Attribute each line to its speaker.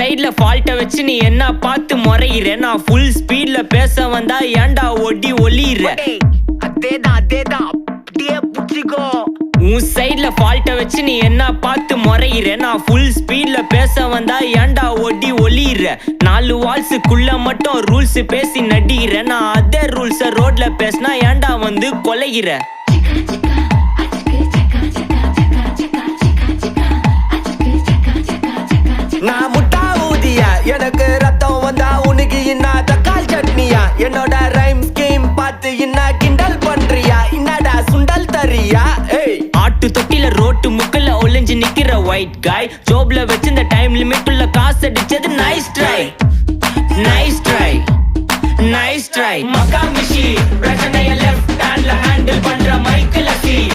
Speaker 1: சைடுல ஃபால்ட்ட வச்சு நீ என்ன பார்த்து முறையிற நான் ஃபுல் ஸ்பீட்ல பேச வந்தா ஏன்டா ஒடி ஒளியிற
Speaker 2: அதேதான் அப்படியே புடிச்சிக்கோ
Speaker 1: உன் சைடுல ஃபால்ட்ட வச்சு நீ என்ன பார்த்து முறையிற நான் ஃபுல் ஸ்பீட்ல பேச வந்தா ஏன்டா ஒடி ஒளியிற 4 வால்ஸுக்குள்ள மட்டும் ரூல்ஸ் பேசி நடிகிற நான் அதே ரூல்ஸ ரோட்ல பேசினா ஏன்டா வந்து கொலைகிற
Speaker 2: நான் முட்டா ஊதியா எனக்கு ரத்தம் வந்தா உனக்கு என்ன தக்காள் சட்னியா என்னோட ரைம் ஸ்கீம் பார்த்து என்ன கிண்டல் பண்றியா என்னடா சுண்டல் தரியா
Speaker 1: ஆட்டு தொட்டில ரோட்டு முக்கல ஒளிஞ்சு நிக்கிற ஒயிட் காய் ஜோப்ல வச்சு இந்த டைம் லிமிட் உள்ள காசு அடிச்சது நைஸ் ட்ரை மக்கா மிஷி